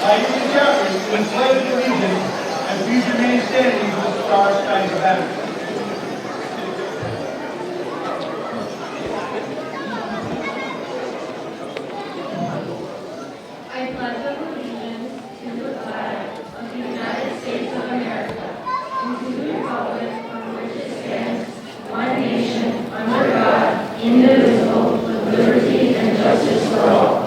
Ladies and gentlemen, with pledge of allegiance, and please remain standing for the Star-Spangled Banner. I pledge allegiance to the flag of the United States of America and to the republic for which it stands, one nation, under God, indivisible, with liberty and justice for all.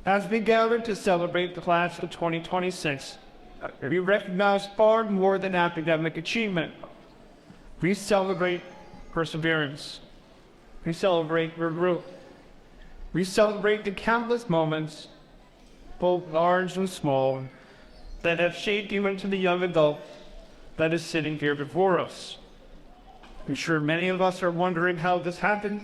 As we gather to celebrate the class of 2026, we recognize far more than academic achievement. We celebrate perseverance. We celebrate growth. We celebrate the countless moments, both large and small, that have shaped you into the young adult that is sitting here before us. I'm sure many of us are wondering how this happened.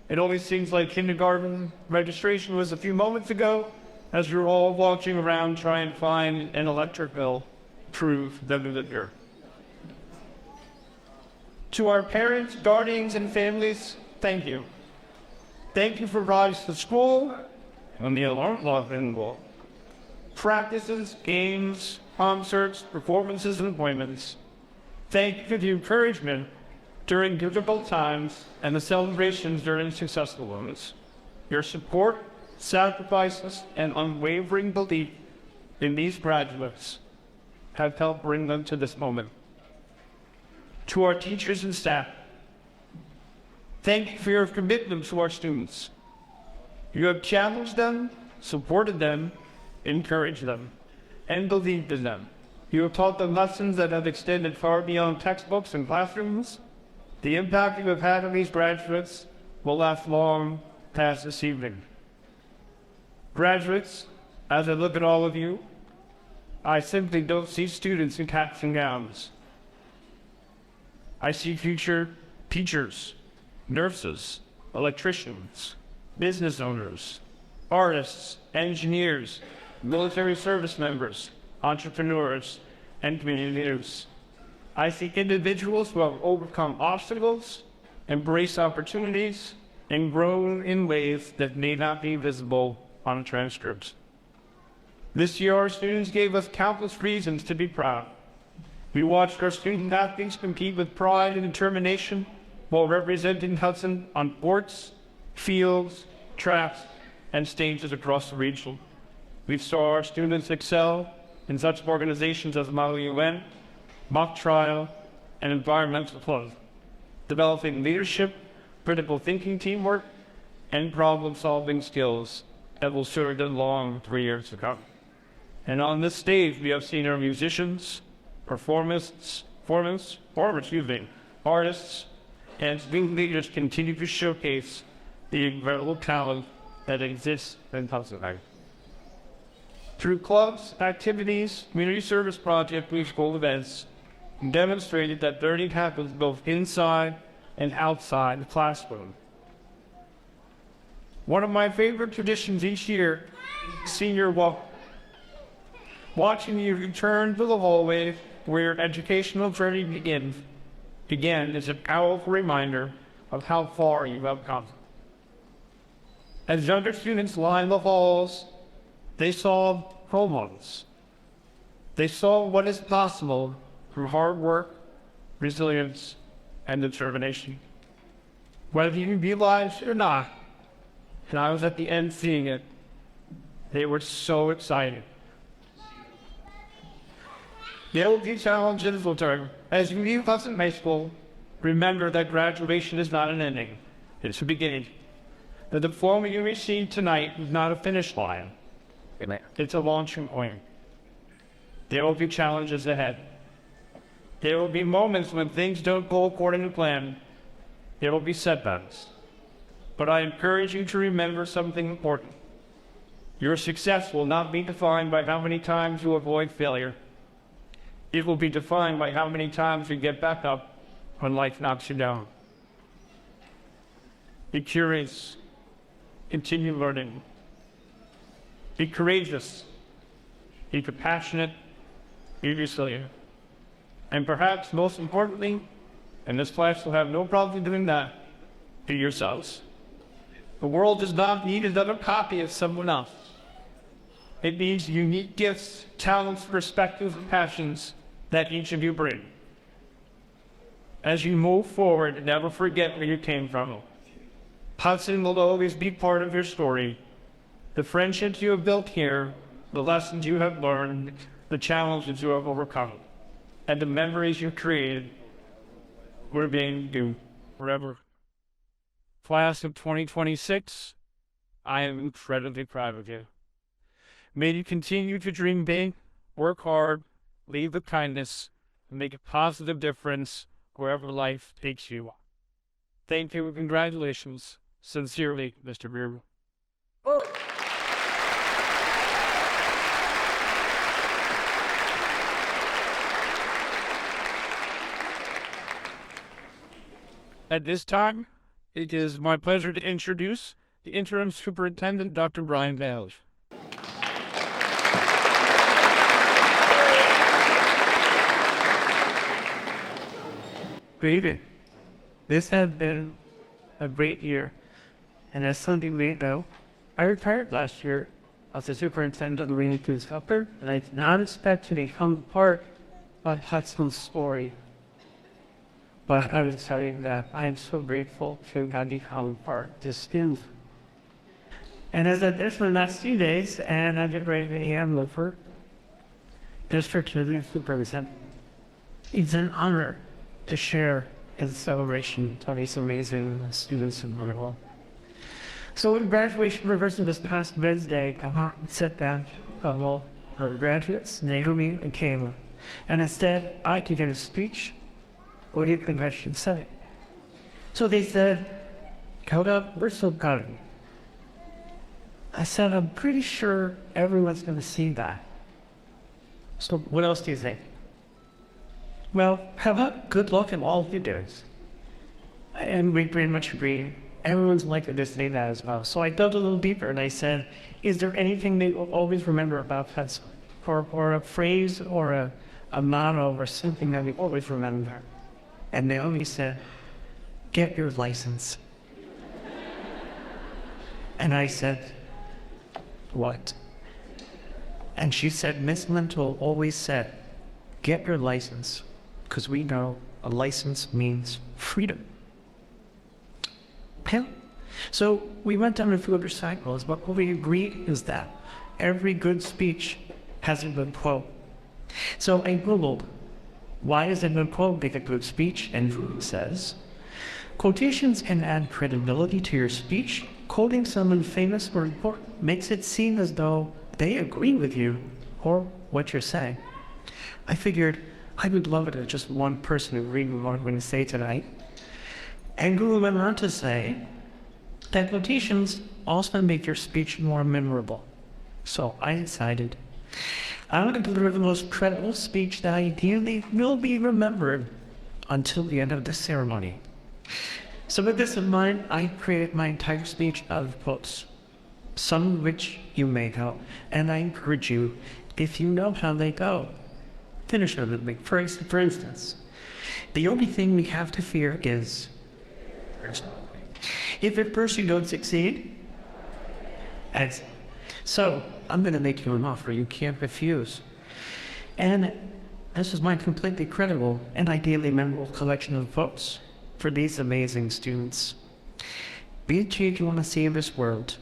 It only seems like kindergarten registration was a few moments ago, as we're all walking around trying to find an electric bill to prove that we live here. To our parents, guardians, and families, thank you. Thank you for riding to school and the alarm clock involved. Practices, games, concerts, performances, and appointments. Thank you for the encouragement during difficult times and the celebrations during successful ones. Your support, sacrifices, and unwavering belief in these graduates have helped bring them to this moment. To our teachers and staff, thank you for your commitment to our students. You have challenged them, supported them, encouraged them, and believed in them. You have taught them lessons that have extended far beyond textbooks and classrooms. The impact you have had on these graduates will last long past this evening. Graduates, as I look at all of you, I simply don't see students in caps and gowns. I see future teachers, nurses, electricians, business owners, artists, engineers, military service members, entrepreneurs, and community leaders. I see individuals who have overcome obstacles, embraced opportunities, and grown in ways that may not be visible on transcripts. This year, our students gave us countless reasons to be proud. We watched our student athletes compete with pride and determination while representing Hudson on courts, fields, tracks, and stages across the region. We saw our students excel in such organizations as Model UN, mock trial, and environmental club, developing leadership, critical thinking teamwork, and problem-solving skills that will serve them long 3 years to come. And on this stage, we have seen our musicians, artists, and student leaders continue to showcase the incredible talent that exists in Hudson. Through clubs, activities, community service projects, and school events, demonstrated that learning happens both inside and outside the classroom. One of my favorite traditions each year is senior walk. Watching you return to the hallway where your educational journey began is a powerful reminder of how far you have come. As younger students lined the halls, they saw role models. They saw what is possible through hard work, resilience, and determination. Whether you realized it or not, and I was at the end seeing it, they were so excited. There will be challenges will turn. As you leave Hudson High School, remember that graduation is not an ending, it's a beginning. The diploma you received tonight is not a finish line. It's a launching point. There will be challenges ahead. There will be moments when things don't go according to plan. There will be setbacks. But I encourage you to remember something important. Your success will not be defined by how many times you avoid failure. It will be defined by how many times you get back up when life knocks you down. Be curious. Continue learning. Be courageous. Be compassionate. Be resilient. And perhaps most importantly, and this class will have no problem doing that, be yourselves. The world does not need another copy of someone else. It needs unique gifts, talents, perspectives, and passions that each of you bring. As you move forward, never forget where you came from. Hudson will always be part of your story. The friendships you have built here, the lessons you have learned, the challenges you have overcome, and the memories you created will remain you forever. Class of 2026, I am incredibly proud of you. May you continue to dream big, work hard, lead with kindness, and make a positive difference wherever life takes you. Thank you and congratulations. Sincerely, Mr. Beer. At this time, it is my pleasure to introduce the interim superintendent, Dr. Brian Bales. Good evening. This has been a great year, and as some of you may know, I retired last year as the superintendent of the Marine Foods Upper, and I did not expect to become part of Hudson's story. But I was telling you that I am so grateful to have become part of this team. And as I did for the last few days, and I get ready to hand over District to the superintendent, it's an honor to share in the celebration of these amazing students in Montreal. So with graduation rehearsal this past Wednesday, I sat down all our graduates, Naomi and Kayla, and instead I could get a speech. What do you think I should say? So they said, Coda, we're so proud of you. I said, I'm pretty sure everyone's going to see that. So what else do you think? Well, how about good luck in all of your doings? And we pretty much agreed. Everyone's likely to say that as well. So I dug a little deeper and I said, is there anything they will always remember about Hudson? Or a phrase or a motto or something that we always remember? And Naomi said, get your license. And I said, what? And she said, Miss Lintel always said, get your license, because we know a license means freedom. Okay? So we went down a few other cycles, but what we agreed is that every good speech has a good quote. So I Googled, why is a good quote make a good speech? And it says, quotations can add credibility to your speech. Quoting someone famous or important makes it seem as though they agree with you or what you're saying. I figured I would love it if just one person agreed with what I'm going to say tonight. And Google went on to say that quotations also make your speech more memorable. So I decided I'm going to deliver the most credible speech that ideally will be remembered until the end of the ceremony. So with this in mind, I created my entire speech out of quotes, some of which you may know, and I encourage you, if you know how they go, finish of it. Like, for instance, the only thing we have to fear is if at first you don't succeed, as so I'm going to make you an offer you can't refuse. And this is my completely credible and ideally memorable collection of books for these amazing students. Be a change you want to see in this world.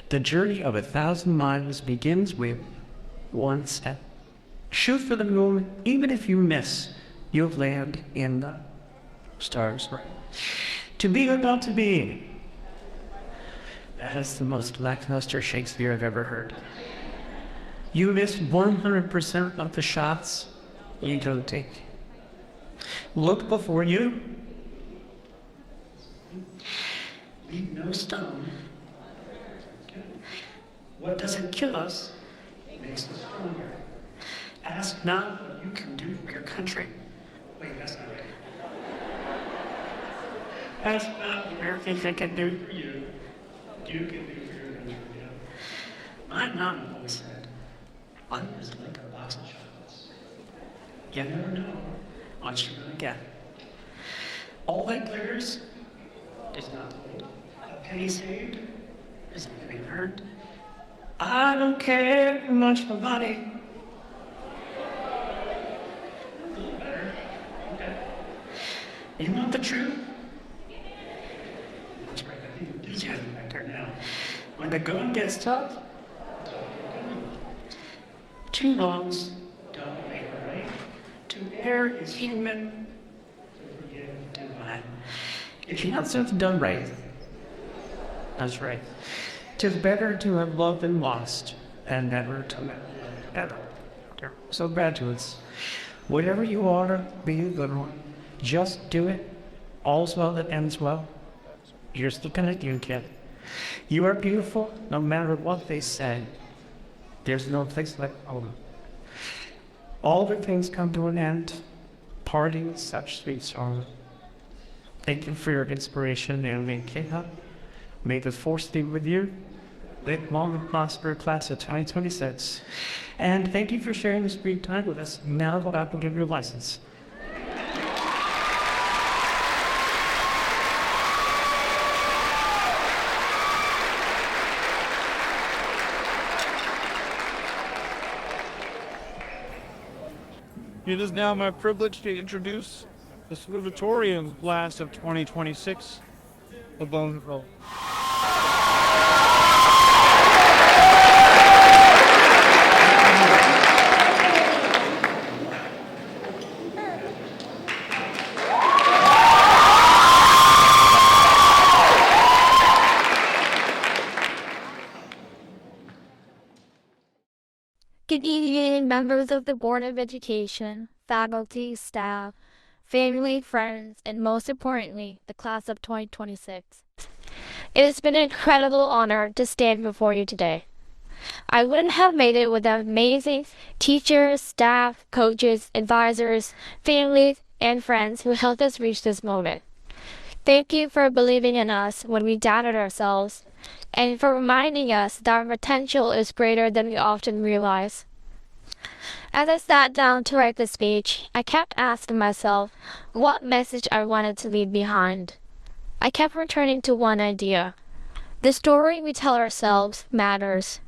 The journey of 1,000 miles begins with one step. Shoot for the moon, even if you miss, you'll land in the stars. Right? To be or not to be. That is the most lackluster Shakespeare I've ever heard. You missed 100% of the shots you don't take. Look before you. Leave no stone. What doesn't kill us makes us stronger. Ask not what you can do for your country. Wait, that's not right. Ask not what Americans can do for you. You can do for your country. My mom always said, "One is like a box of chocolates. You never know what you're gonna get. All that glitters is not gold. A penny saved is a penny earned. I don't care much for money." A little better. Okay. You want the truth? That's right, I think it's back there now. When the going gets tough, two wrongs don't make a right. To err is human. To forgive, divine. If you want something done right, that's right. 'Tis better to have loved and lost, and never to have ever. So bad to us. Whatever you are, be a good one. Just do it. All's well that ends well. Here's the at you, kid. You are beautiful, no matter what they say. There's no place like home. All the things come to an end. Parting with such sweet sorrow. Thank you for your inspiration, and may K-Hub. May the force be with you. Live long and prosper, class of 2026. And thank you for sharing this brief time with us. Now go back and give your license. It is now my privilege to introduce the salutatorian class of 2026, the Bone Roll. Good evening, members of the Board of Education, faculty, staff, family, friends, and most importantly, the class of 2026. It has been an incredible honor to stand before you today. I wouldn't have made it without amazing teachers, staff, coaches, advisors, families, and friends who helped us reach this moment. Thank you for believing in us when we doubted ourselves, and for reminding us that our potential is greater than we often realize. As I sat down to write the speech, I kept asking myself what message I wanted to leave behind. I kept returning to one idea. The story we tell ourselves matters.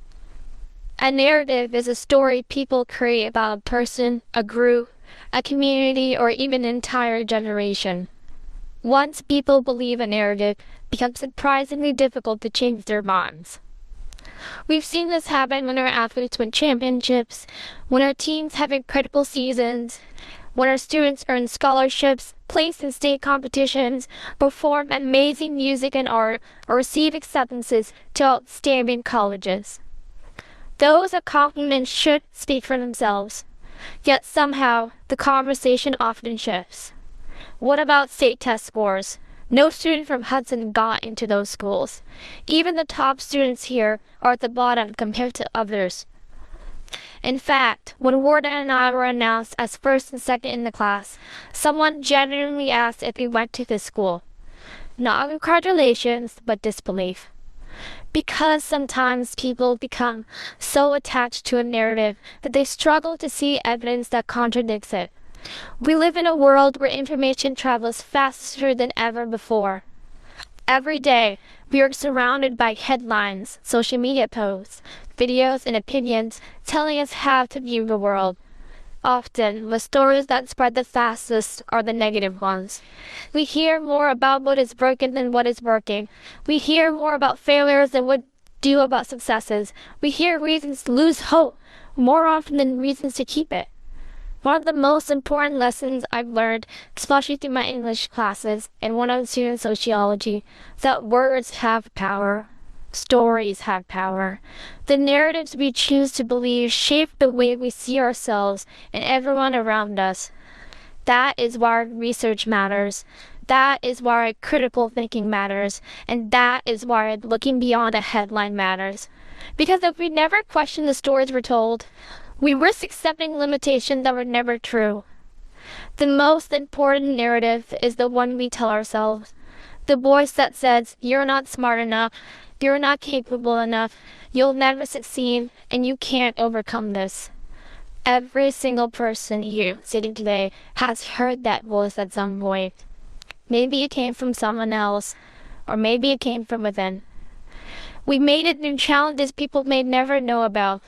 A narrative is a story people create about a person, a group, a community, or even an entire generation. Once people believe a narrative, it becomes surprisingly difficult to change their minds. We've seen this happen when our athletes win championships, when our teams have incredible seasons, when our students earn scholarships, place in state competitions, perform amazing music and art, or receive acceptances to outstanding colleges. Those accomplishments should speak for themselves, yet somehow the conversation often shifts. What about state test scores? No student from Hudson got into those schools. Even the top students here are at the bottom compared to others. In fact, when Warden and I were announced as first and second in the class, someone genuinely asked if we went to this school. Not congratulations, but disbelief. Because sometimes people become so attached to a narrative that they struggle to see evidence that contradicts it. We live in a world where information travels faster than ever before. Every day, we are surrounded by headlines, social media posts, videos, and opinions telling us how to view the world. Often, the stories that spread the fastest are the negative ones. We hear more about what is broken than what is working. We hear more about failures than we do about successes. We hear reasons to lose hope more often than reasons to keep it. One of the most important lessons I've learned, especially through my English classes and when I was doing sociology, is that words have power. Stories have power. The narratives we choose to believe shape the way we see ourselves and everyone around us. That is why research matters. That is why critical thinking matters. And that is why looking beyond a headline matters. Because if we never question the stories we're told, we risk accepting limitations that were never true. The most important narrative is the one we tell ourselves. The voice that says, "You're not smart enough, you're not capable enough, you'll never succeed, and you can't overcome this." Every single person here sitting today has heard that voice at some point. Maybe it came from someone else, or maybe it came from within. We made it through challenges people may never know about.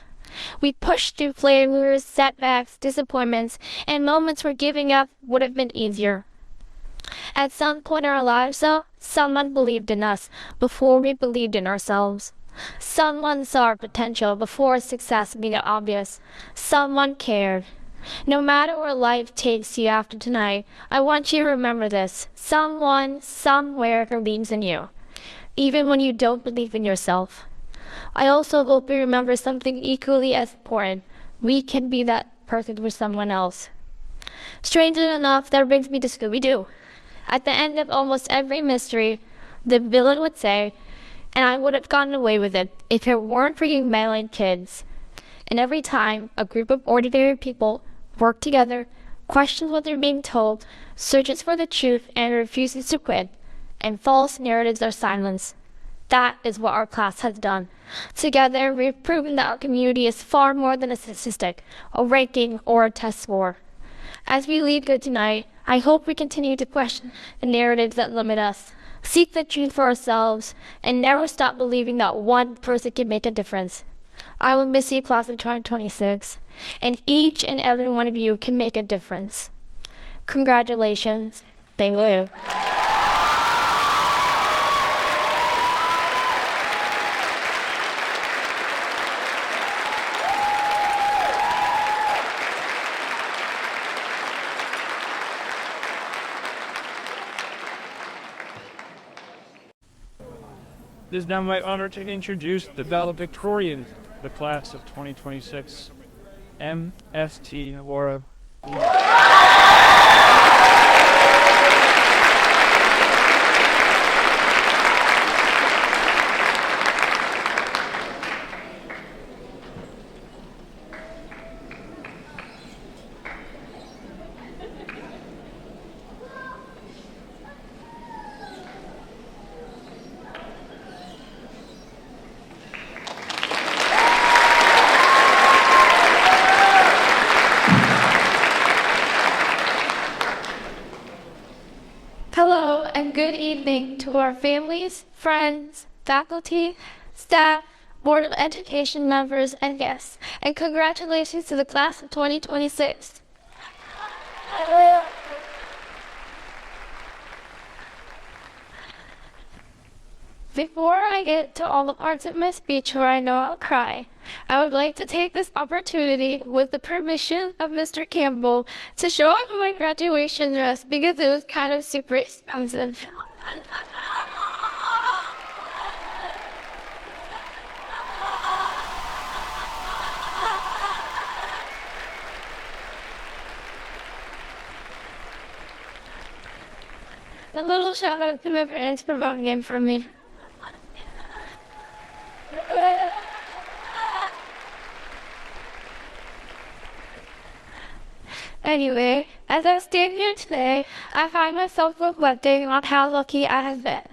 We pushed through failures, setbacks, disappointments, and moments where giving up would have been easier. At some point in our lives, though, someone believed in us before we believed in ourselves. Someone saw our potential before success became obvious. Someone cared. No matter where life takes you after tonight, I want you to remember this. Someone, somewhere believes in you, even when you don't believe in yourself. I also hope you remember something equally as important. We can be that person for someone else. Strangely enough, that brings me to Scooby-Doo. At the end of almost every mystery, the villain would say, "And I would have gotten away with it if it weren't for you meddling kids." And every time a group of ordinary people work together, questions what they're being told, searches for the truth, and refuses to quit, and false narratives are silenced. That is what our class has done. Together, we've proven that our community is far more than a statistic, a ranking, or a test score. As we leave good tonight, I hope we continue to question the narratives that limit us, seek the truth for ourselves, and never stop believing that one person can make a difference. I will miss you, class of 2026, and each and every one of you can make a difference. Congratulations. Thank you. It is now my honor to introduce the valedictorians of the class of 2026, MST Laura. Hello and good evening to our families, friends, faculty, staff, Board of Education members, and guests. And congratulations to the class of 2026. Before I get to all the parts of my speech where I know I'll cry, I would like to take this opportunity, with the permission of Mr. Campbell, to show off my graduation dress because it was kind of super expensive. A little shout out to my parents for voting in for me. Anyway, as I stand here today, I find myself reflecting on how lucky I have been.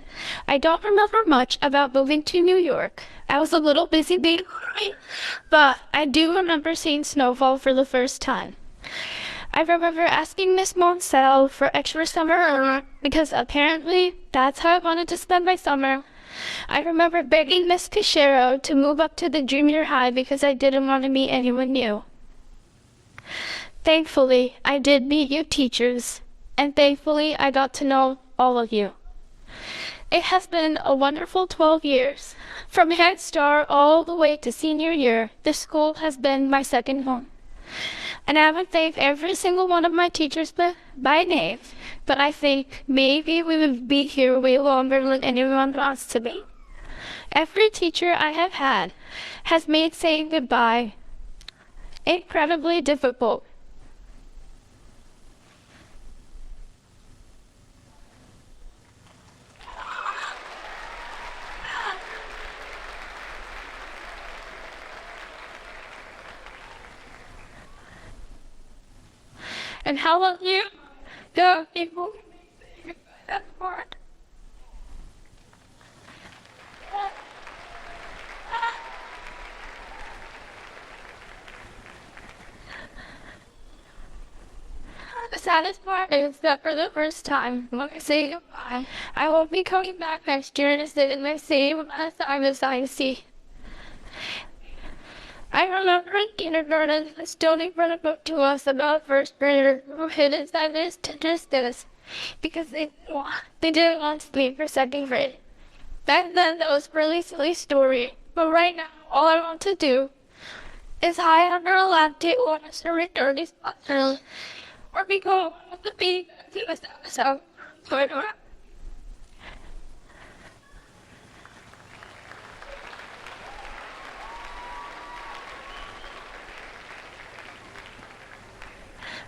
I don't remember much about moving to New York. I was a little busy being alright, but I do remember seeing snowfall for the first time. I remember asking Miss Monsell for extra summer because apparently that's how I wanted to spend my summer. I remember begging Miss Cachero to move up to the junior high because I didn't want to meet anyone new. Thankfully, I did meet you teachers, and thankfully I got to know all of you. It has been a wonderful 12 years. From Head Start all the way to senior year, this school has been my second home. And I haven't thanked every single one of my teachers by name, but I think maybe we would be here way longer than anyone wants to be. Every teacher I have had has made saying goodbye incredibly difficult. And how will you, the people, that part? The saddest part is that for the first time, when I say goodbye, I won't be coming back next year to sit in my same amount of time as I see. I remember in kindergarten, the student read a book to us about first graders who hid inside this to just this because they didn't want to leave for second grade. Back then, that was a really silly story, but right now, all I want to do is hide under a lab table on a certain dirty spot or become one of the being to this episode.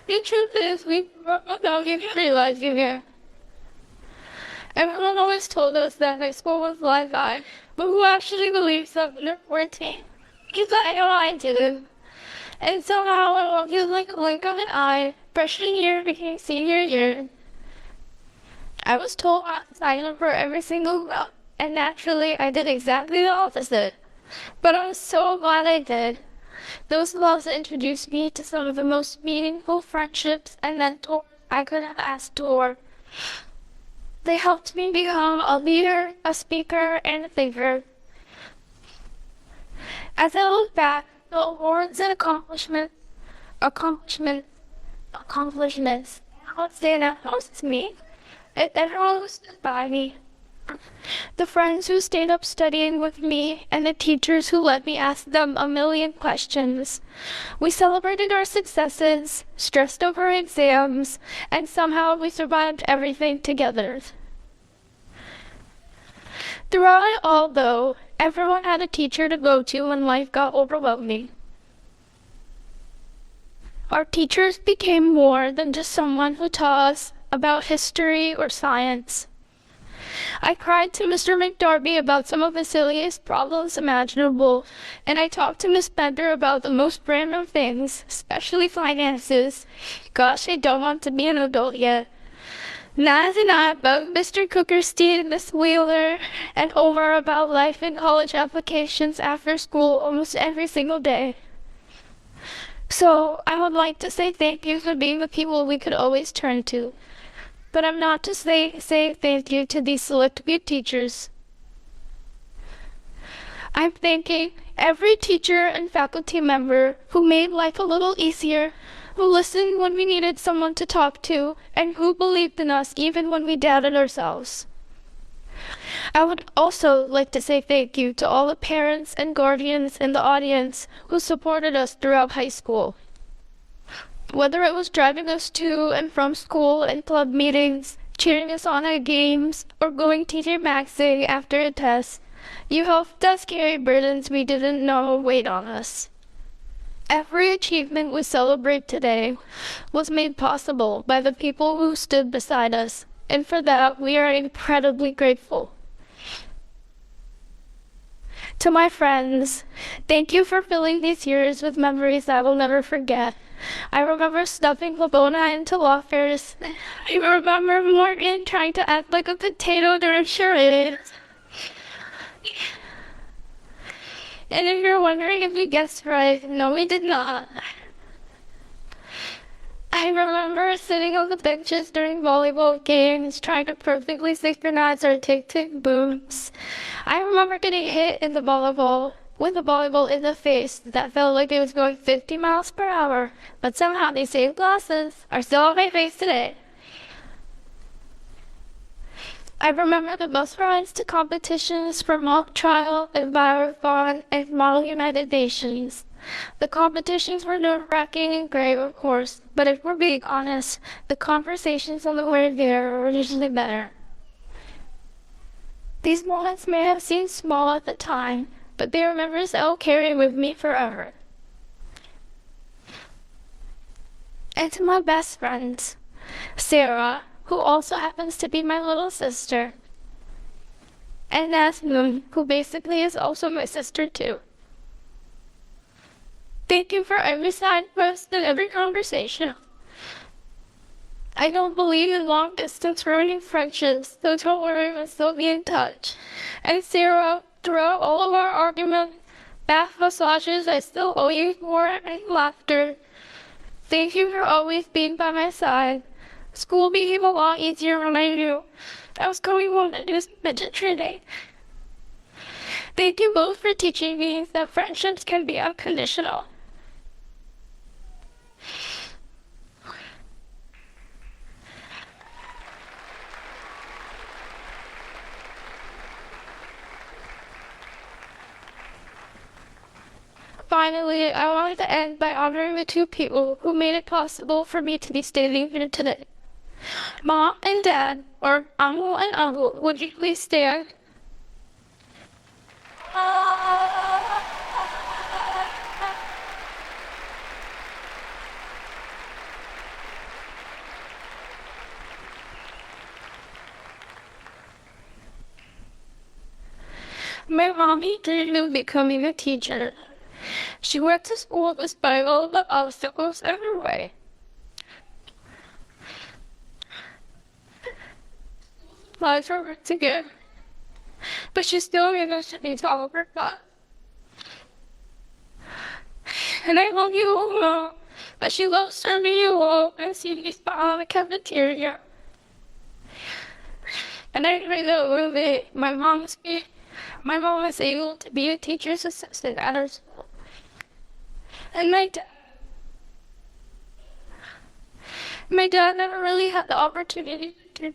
The truth is, we grew up without even realizing it. Everyone always told us that high school was life, but who actually believes that when they're 14? Because I know I did. And somehow it all feels like a blink of an eye. Freshman year became senior year. I was told I had to sign up for every single club, and naturally I did exactly the opposite. But I'm so glad I did. Those laws introduced me to some of the most meaningful friendships and mentors I could have asked for. They helped me become a leader, a speaker, and a thinker. As I look back, the awards and accomplishments, I would say that most to me. And everyone who stood by me. The friends who stayed up studying with me, and the teachers who let me ask them a million questions. We celebrated our successes, stressed over exams, and somehow we survived everything together. Throughout it all, though, everyone had a teacher to go to when life got overwhelming. Our teachers became more than just someone who taught us about history or science. I cried to Mr. McDarby about some of the silliest problems imaginable, and I talked to Miss Bender about the most random things, especially finances. Gosh, I don't want to be an adult yet. Naz and I about Mr. Cookerstein and Miss Wheeler, and over about life and college applications after school almost every single day. So, I would like to say thank you for being the people we could always turn to. But I'm not to say thank you to these select few teachers. I'm thanking every teacher and faculty member who made life a little easier, who listened when we needed someone to talk to, and who believed in us even when we doubted ourselves. I would also like to say thank you to all the parents and guardians in the audience who supported us throughout high school. Whether it was driving us to and from school and club meetings, cheering us on at games, or going TJ Maxxing after a test, you helped us carry burdens we didn't know weighed on us. Every achievement we celebrate today was made possible by the people who stood beside us, and for that we are incredibly grateful. To my friends, thank you for filling these years with memories I will never forget. I remember stuffing Labona into lockers. I remember Morgan trying to act like a potato during charades. And if you're wondering if we guessed right, no, we did not. I remember sitting on the benches during volleyball games, trying to perfectly synchronize our tick-tick booms. I remember getting hit in the volleyball with a volleyball in the face that felt like it was going 50 miles per hour, but somehow these same glasses are still on my face today. I remember the bus rides to competitions for mock trial, Envirothon, and Model United Nations. The competitions were nerve-wracking and great, of course, but if we're being honest, the conversations on the way there were usually better. These moments may have seemed small at the time, but they are memories I will carry with me forever. And to my best friends, Sarah, who also happens to be my little sister, and Asmoon, who basically is also my sister too. Thank you for every signpost and every conversation. I don't believe in long distance ruining friendships, so don't worry, we'll still be in touch. And Sarah, throughout all of our arguments, bath massages, I still owe you more and laughter. Thank you for always being by my side. School became a lot easier when I knew I was going on to do some midget training. Thank you both for teaching me that friendships can be unconditional. Finally, I wanted to end by honoring the two people who made it possible for me to be standing here today. Mom and Dad, or Uncle and Uncle, would you please stand? My mommy dreamed of becoming a teacher. She went to school despite all the obstacles in her way. Lives were hard to get, but she still managed to meet all of her thoughts. And I love you all know that she loves serving you all and seeing me smile in the cafeteria. And I pray that one day my mom is able to be a teacher's assistant at her school. And my dad never really had the opportunity to do that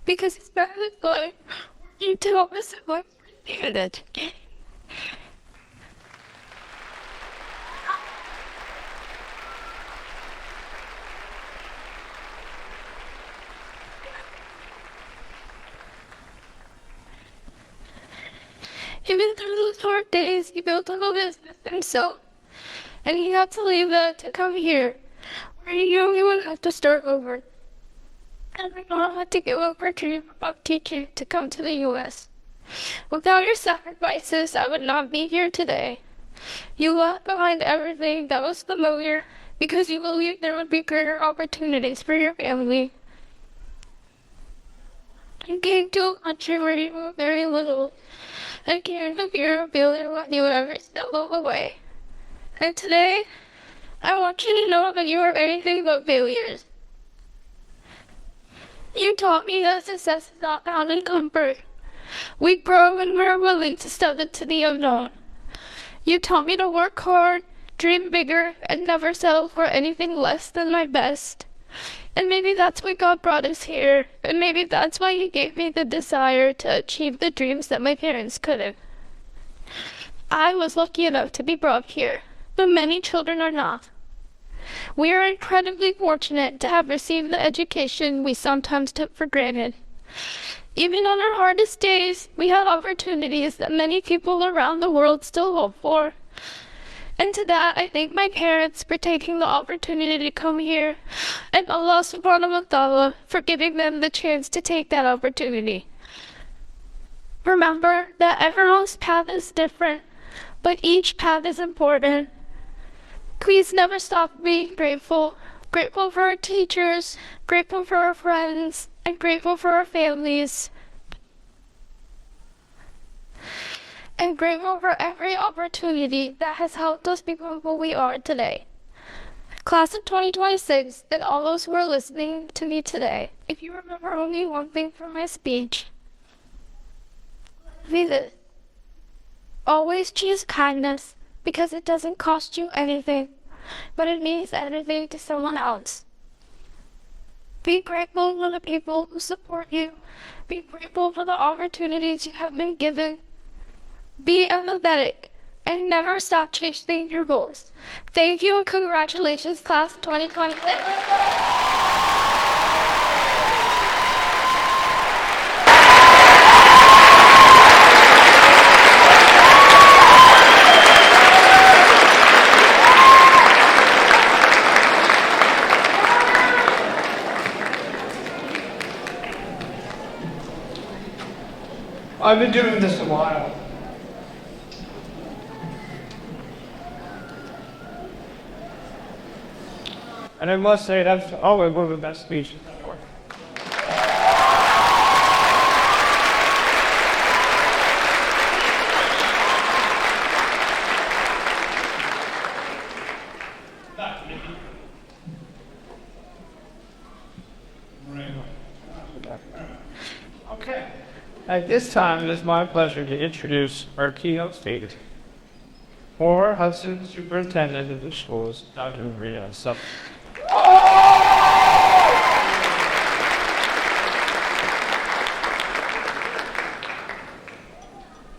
because his dad is like, you tell us what we're that. Even through those hard days, he built a little business himself. And he had to leave that to come here, where he knew he would have to start over. And my mom had to give up her dream of teaching to come to the U.S. Without your sacrifices, I would not be here today. You left behind everything that was familiar because you believed there would be greater opportunities for your family. You came to a country where you were very little, and cared of your ability when you would ever step away. And today, I want you to know that you are anything but failures. You taught me that success is not found in comfort. We grow when we're willing to step into the unknown. You taught me to work hard, dream bigger, and never settle for anything less than my best. And maybe that's why God brought us here, and maybe that's why He gave me the desire to achieve the dreams that my parents couldn't. I was lucky enough to be brought here, but many children are not. We are incredibly fortunate to have received the education we sometimes took for granted. Even on our hardest days, we had opportunities that many people around the world still hope for. And to that, I thank my parents for taking the opportunity to come here, and Allah subhanahu wa ta'ala for giving them the chance to take that opportunity. Remember that everyone's path is different, but each path is important. Please never stop being grateful. Grateful for our teachers, grateful for our friends, and grateful for our families. And grateful for every opportunity that has helped us become who we are today. Class of 2026 and all those who are listening to me today, if you remember only one thing from my speech, be this. Always choose kindness because it doesn't cost you anything, but it means everything to someone else. Be grateful for the people who support you. Be grateful for the opportunities you have been given. Be empathetic and never stop chasing your goals. Thank you and congratulations, class of 2026. I've been doing this a while. And I must say, that's always one of the best speeches ever. Okay. At this time, it is my pleasure to introduce our keynote speaker. For Hudson Superintendent of the Schools, Dr. Maria Sup.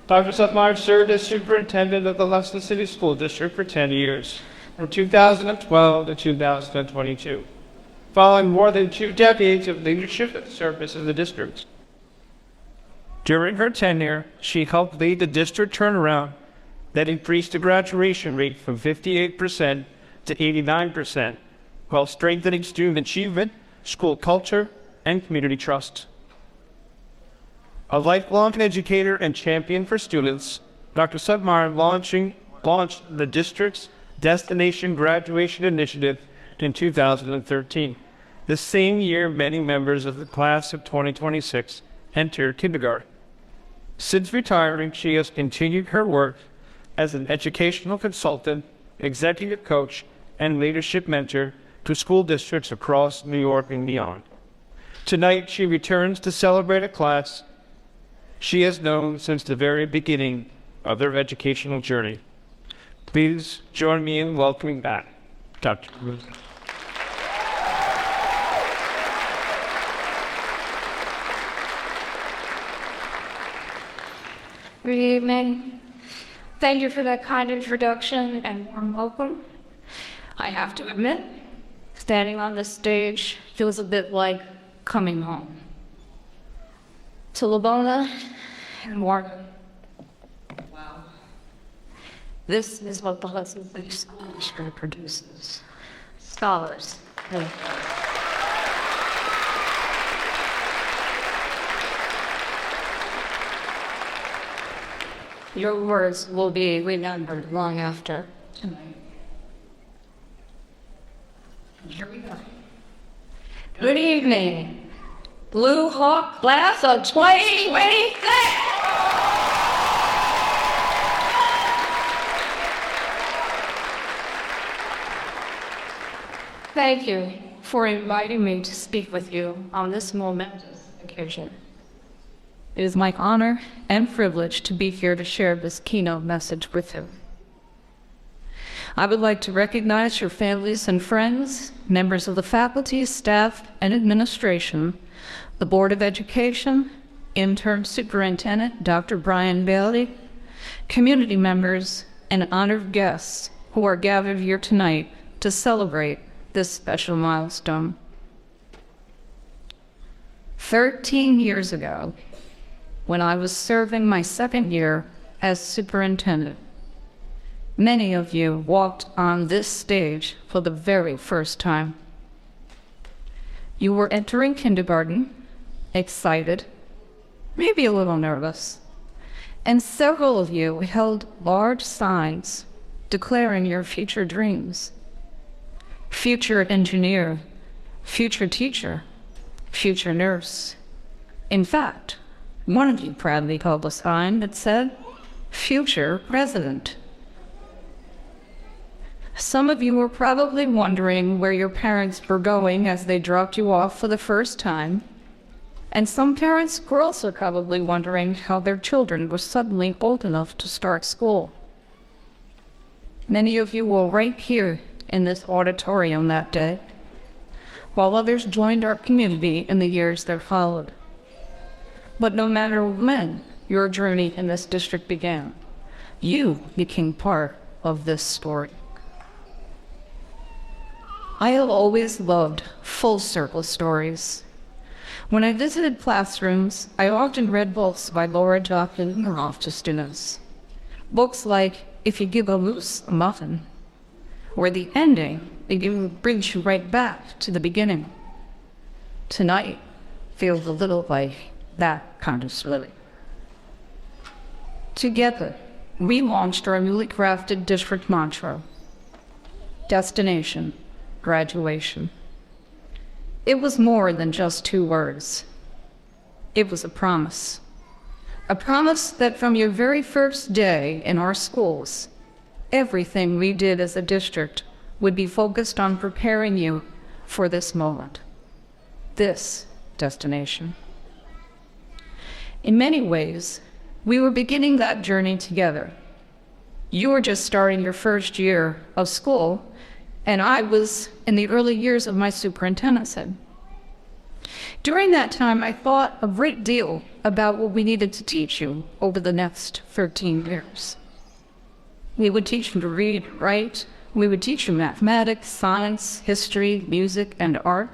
Dr. Suppmeyer served as superintendent of the Hudson City School District for 10 years, from 2012 to 2022, following more than 2 decades of leadership and service in the district. During her tenure, she helped lead the district turnaround that increased the graduation rate from 58% to 89%, while strengthening student achievement, school culture, and community trust. A lifelong educator and champion for students, Dr. Suppmeyer launched the district's Destination Graduation Initiative in 2013, the same year many members of the class of 2026 entered kindergarten. Since retiring, she has continued her work as an educational consultant, executive coach, and leadership mentor to school districts across New York and beyond. Tonight, she returns to celebrate a class she has known since the very beginning of their educational journey. Please join me in welcoming back Dr. Ruth. Good evening. Thank you for that kind introduction and warm welcome. I have to admit, standing on this stage feels a bit like coming home. To Labona and Morgan. Wow. This is what the Hudson City School District produces. Scholars. Your words will be remembered long after tonight. Here we go. Good evening. Blue Hawk class of 2026. Thank you for inviting me to speak with you on this momentous occasion. It is my honor and privilege to be here to share this keynote message with you. I would like to recognize your families and friends, members of the faculty, staff, and administration, the Board of Education, Interim Superintendent Dr. Brian Bailey, community members, and honored guests who are gathered here tonight to celebrate this special milestone. 13 years ago, when I was serving my second year as superintendent, many of you walked on this stage for the very first time. You were entering kindergarten, excited, maybe a little nervous, and several of you held large signs declaring your future dreams. Future engineer, future teacher, future nurse. In fact, one of you proudly held a sign that said, future president. Some of you were probably wondering where your parents were going as they dropped you off for the first time. And some parents were also probably wondering how their children were suddenly old enough to start school. Many of you were right here in this auditorium that day, while others joined our community in the years that followed. But no matter when your journey in this district began, you became part of this story. I have always loved full circle stories. When I visited classrooms, I often read books by Laura Joplin Neroff to students. Books like If You Give a Moose a Muffin, where the ending brings you right back to the beginning. Tonight feels a little like that kind of story. Together, we launched our newly crafted district mantra, Destination Graduation. It was more than just 2 words. It was a promise. A promise that from your very first day in our schools, everything we did as a district would be focused on preparing you for this moment, this destination. In many ways, we were beginning that journey together. You were just starting your first year of school, and I was in the early years of my superintendency. During that time, I thought a great deal about what we needed to teach you over the next 13 years. We would teach you to read, write. We would teach you mathematics, science, history, music, and art.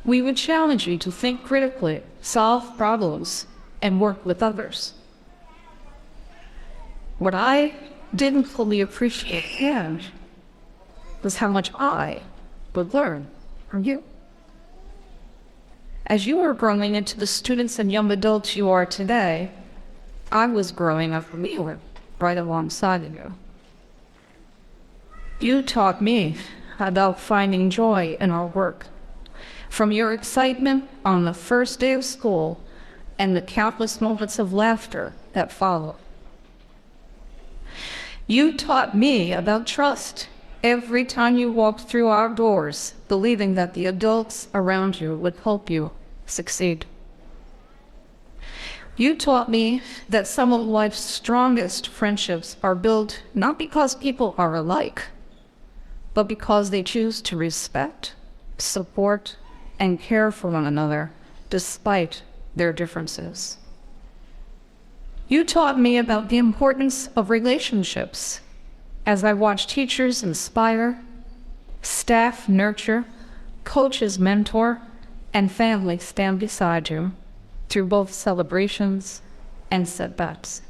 We would challenge you to think critically, solve problems, and work with others. What I didn't fully appreciate then was how much I would learn from you. As you were growing into the students and young adults you are today, I was growing up from you right alongside of you. You taught me about finding joy in our work, from your excitement on the first day of school and the countless moments of laughter that followed. You taught me about trust every time you walked through our doors, believing that the adults around you would help you succeed. You taught me that some of life's strongest friendships are built not because people are alike, but because they choose to respect, support, and care for one another despite their differences. You taught me about the importance of relationships as I watched teachers inspire, staff nurture, coaches mentor, and family stand beside you through both celebrations and setbacks.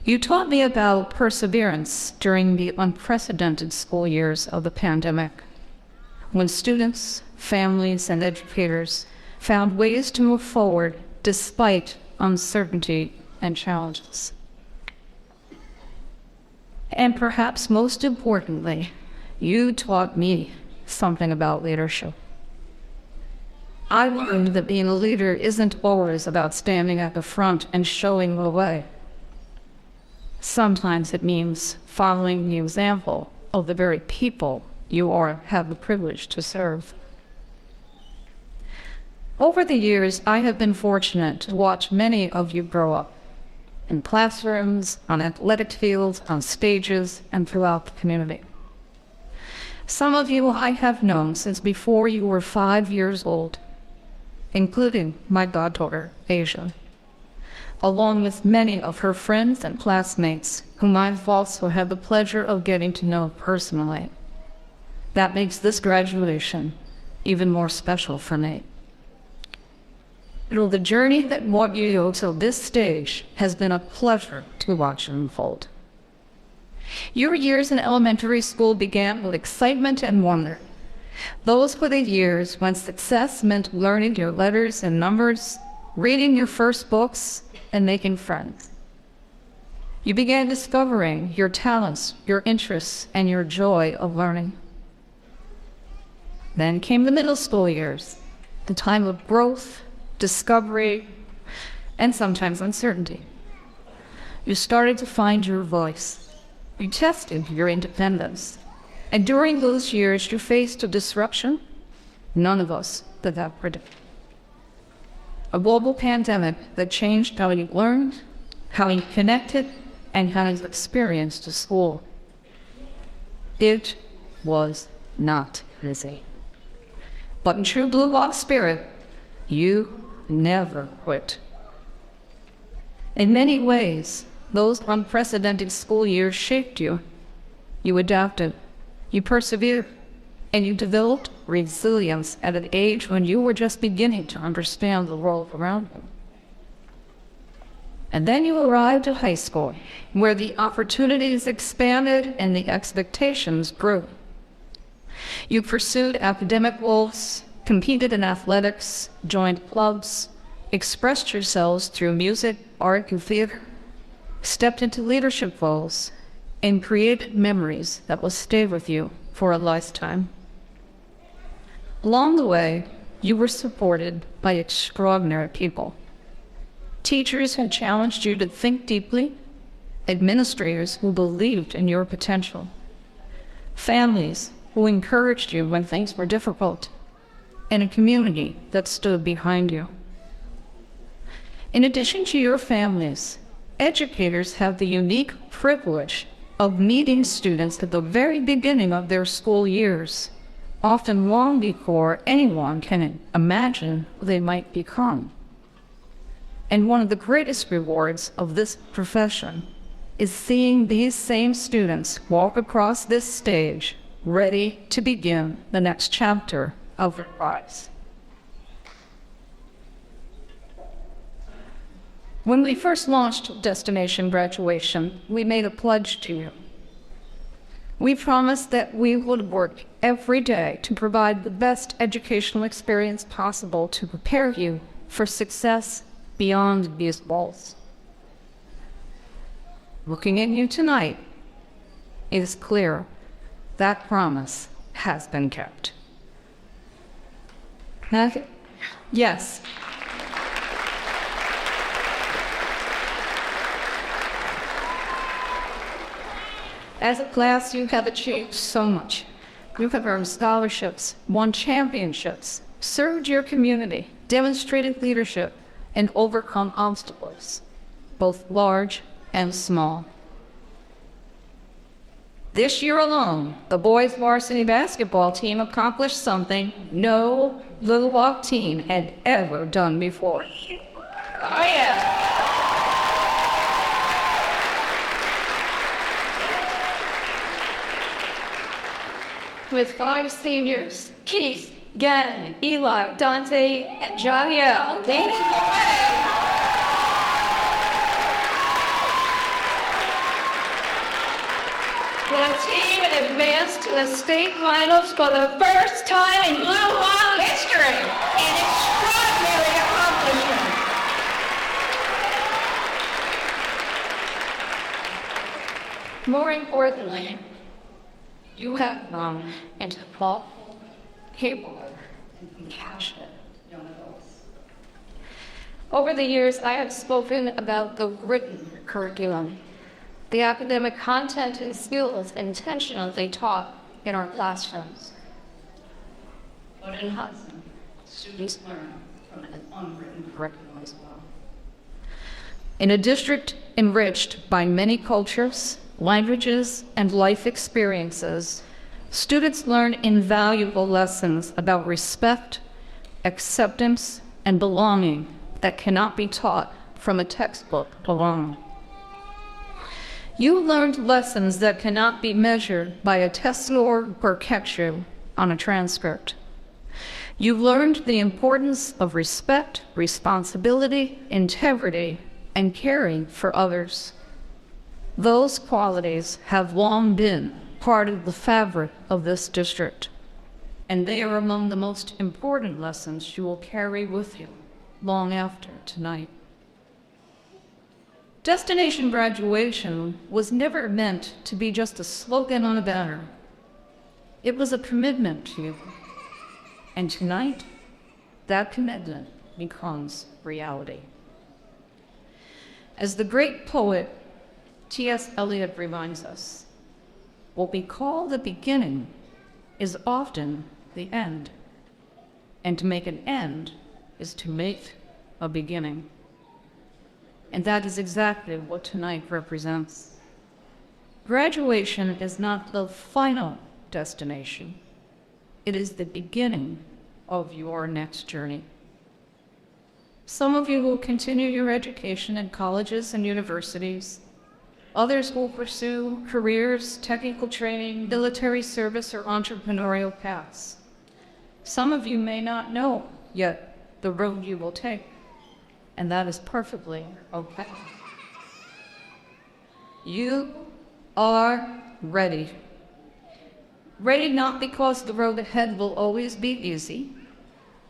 You taught me about perseverance during the unprecedented school years of the pandemic, when students, families, and educators found ways to move forward despite uncertainty and challenges. And perhaps most importantly, you taught me something about leadership. I learned that being a leader isn't always about standing at the front and showing the way. Sometimes it means following the example of the very people you have the privilege to serve. Over the years, I have been fortunate to watch many of you grow up in classrooms, on athletic fields, on stages, and throughout the community. Some of you I have known since before you were 5 years old, including my goddaughter, Asia, along with many of her friends and classmates whom I've also had the pleasure of getting to know personally. That makes this graduation even more special for me. The journey that brought you to this stage has been a pleasure to watch unfold. Your years in elementary school began with excitement and wonder. Those were the years when success meant learning your letters and numbers, reading your first books, and making friends. You began discovering your talents, your interests, and your joy of learning. Then came the middle school years, the time of growth, discovery, and sometimes uncertainty. You started to find your voice. You tested your independence. And during those years, you faced a disruption none of us could have predicted. A global pandemic that changed how you learned, how you connected, and how you experienced school. It was not easy. But in true Blue Hawk spirit, you never quit. In many ways, those unprecedented school years shaped you. You adapted, you persevered, and you developed resilience at an age when you were just beginning to understand the world around you. And then you arrived at high school, where the opportunities expanded and the expectations grew. You pursued academic goals, competed in athletics, joined clubs, expressed yourselves through music, art, and theater, stepped into leadership roles, and created memories that will stay with you for a lifetime. Along the way, you were supported by extraordinary people. Teachers who challenged you to think deeply, administrators who believed in your potential, families who encouraged you when things were difficult, and a community that stood behind you. In addition to your families, educators have the unique privilege of meeting students at the very beginning of their school years, often long before anyone can imagine who they might become. And one of the greatest rewards of this profession is seeing these same students walk across this stage, ready to begin the next chapter of their lives. When we first launched Destination Graduation, we made a pledge to you. We promised that we would work every day to provide the best educational experience possible to prepare you for success beyond these walls. Looking at you tonight, it is clear that promise has been kept. Yes. As a class, you have achieved so much. You have earned scholarships, won championships, served your community, demonstrated leadership, and overcome obstacles, both large and small. This year alone, the boys varsity basketball team accomplished something no Little Hawk team had ever done before. Oh yeah! With 5 seniors, Keith, Gannon, Eli, Dante, and Jadiel, leading the way. The team advanced to the state finals for the first time in Blue Hawk history. An extraordinary accomplishment. More importantly, you have grown into thoughtful, capable, and compassionate young adults. Over the years, I have spoken about the written curriculum, the academic content and skills intentionally taught in our classrooms. But in Hudson, students learn from an unwritten curriculum as well. In a district enriched by many cultures, languages, and life experiences, students learn invaluable lessons about respect, acceptance, and belonging that cannot be taught from a textbook alone. You learned lessons that cannot be measured by a test score or capture on a transcript. You learned the importance of respect, responsibility, integrity, and caring for others. Those qualities have long been part of the fabric of this district, and they are among the most important lessons you will carry with you long after tonight. Destination graduation was never meant to be just a slogan on a banner. It was a commitment to you. And tonight, that commitment becomes reality. As the great poet T.S. Eliot reminds us, what we call the beginning is often the end. And to make an end is to make a beginning. And that is exactly what tonight represents. Graduation is not the final destination. It is the beginning of your next journey. Some of you will continue your education in colleges and universities. Others will pursue careers, technical training, military service, or entrepreneurial paths. Some of you may not know yet the road you will take, and that is perfectly okay. You are ready. Ready not because the road ahead will always be easy,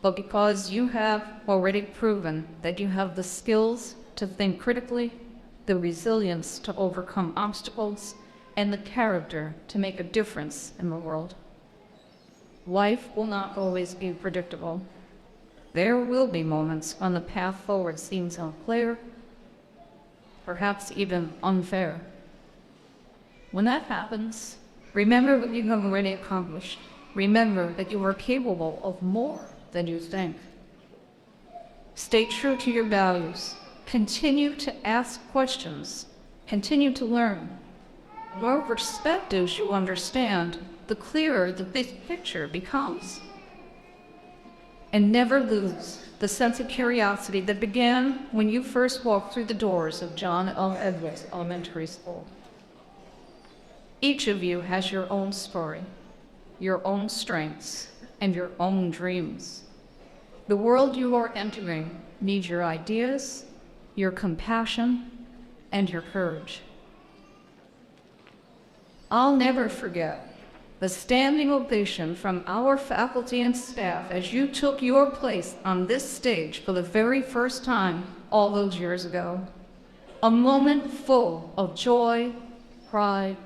but because you have already proven that you have the skills to think critically, the resilience to overcome obstacles, and the character to make a difference in the world. Life will not always be predictable. There will be moments when the path forward seems unclear, perhaps even unfair. When that happens, remember what you have already accomplished. Remember that you are capable of more than you think. Stay true to your values. Continue to ask questions. Continue to learn. The more perspectives you understand, the clearer the big picture becomes. And never lose the sense of curiosity that began when you first walked through the doors of John L. Edwards Elementary School. Each of you has your own story, your own strengths, and your own dreams. The world you are entering needs your ideas, your compassion, and your courage. I'll never forget the standing ovation from our faculty and staff as you took your place on this stage for the very first time all those years ago. A moment full of joy, pride,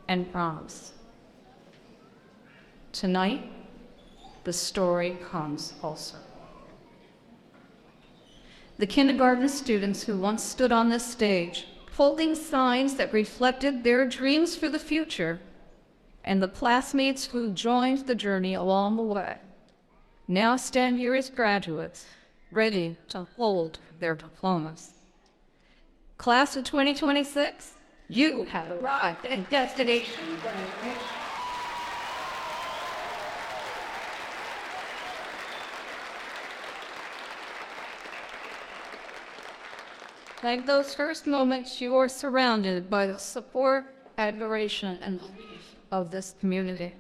and promise. Tonight, the story comes also. The kindergarten students who once stood on this stage, holding signs that reflected their dreams for the future, and the classmates who joined the journey along the way, now stand here as graduates, ready to hold their diplomas. Class of 2026, you have arrived at destination graduation. Like those first moments, you are surrounded by the support, admiration, and belief of this community.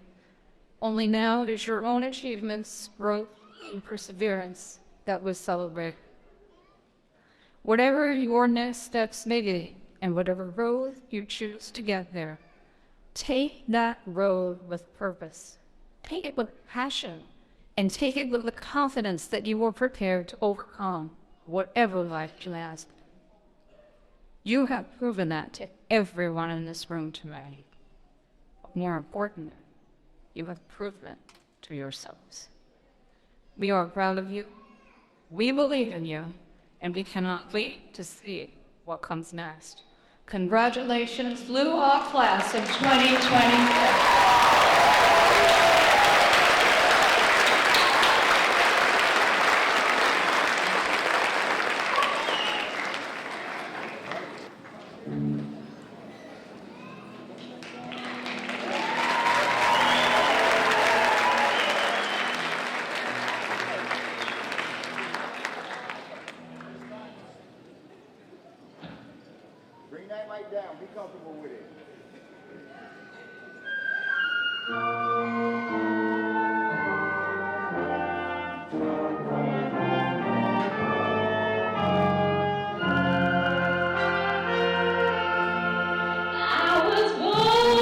Only now it is your own achievements, growth, and perseverance that we celebrate. Whatever your next steps may be, and whatever road you choose to get there, take that road with purpose. Take it with passion, and take it with the confidence that you are prepared to overcome whatever life can ask. You have proven that to everyone in this room tonight. More important, you have proven it to yourselves. We are proud of you, we believe in you, and we cannot wait to see what comes next. Congratulations, Blue Hawk Class of 2026. Bring that mic down. Be comfortable with it. I was born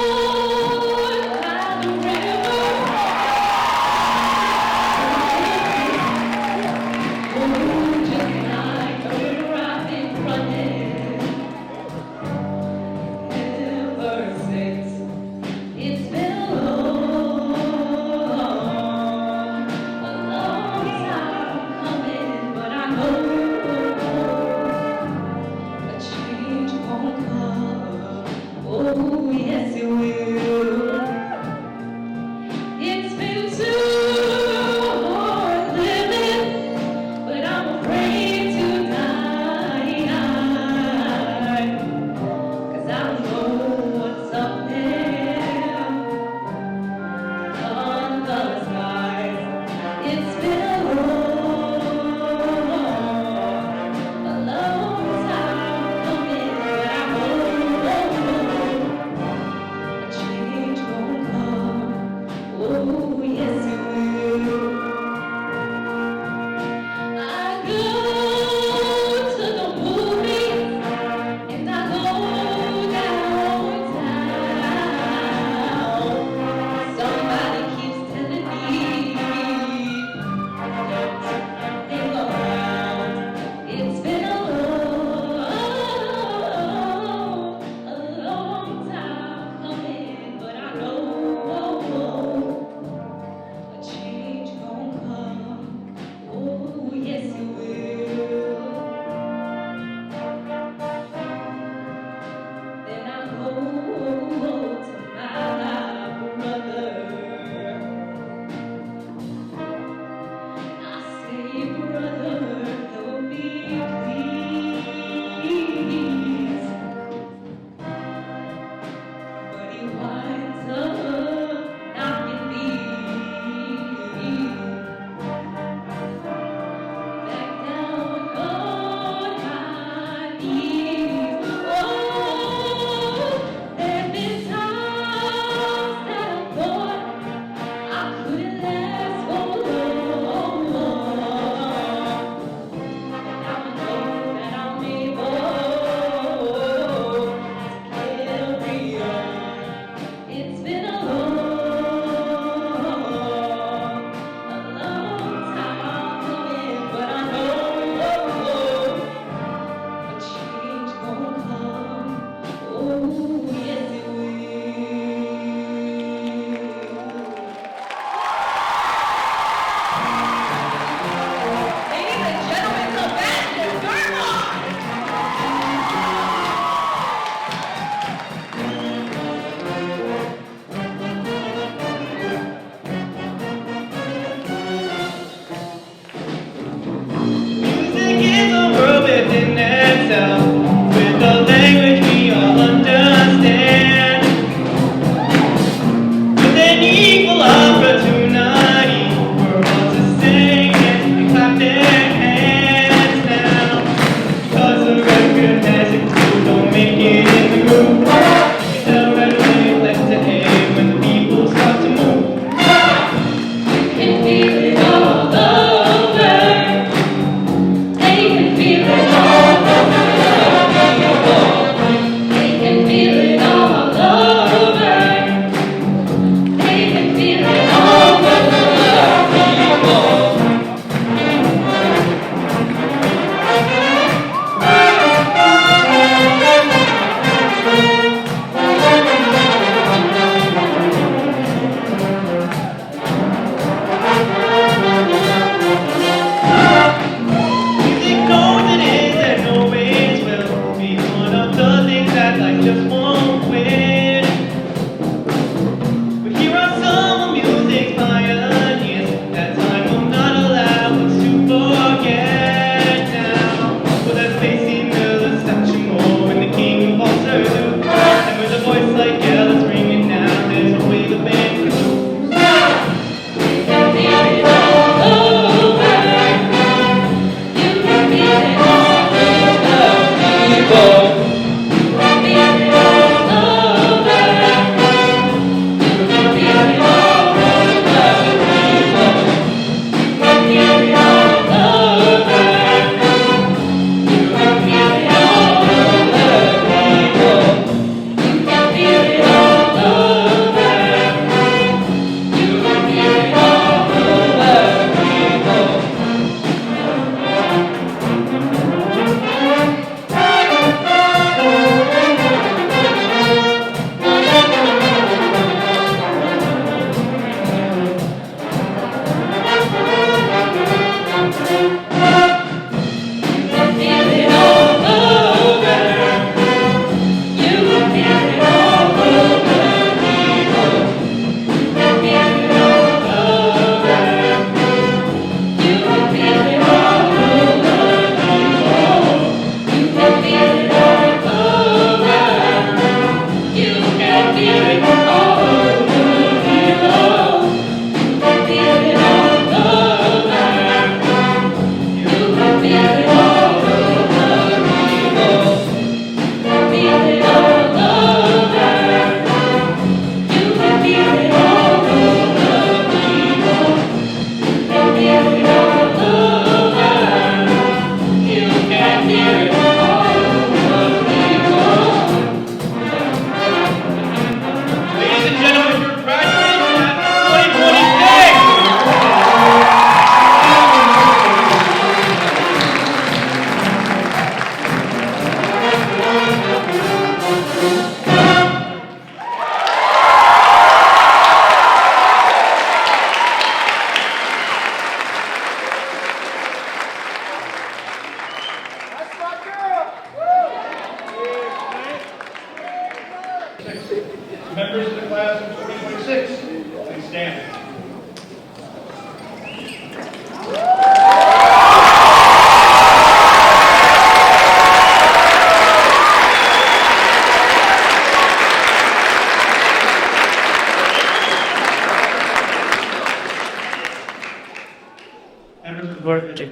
by the river. Oh, just like a rapid running. know a change won't come. Oh, yes, it will. It's been too hard living, but I'm afraid to die. 'Cause I know what's up there under the skies. It's been a long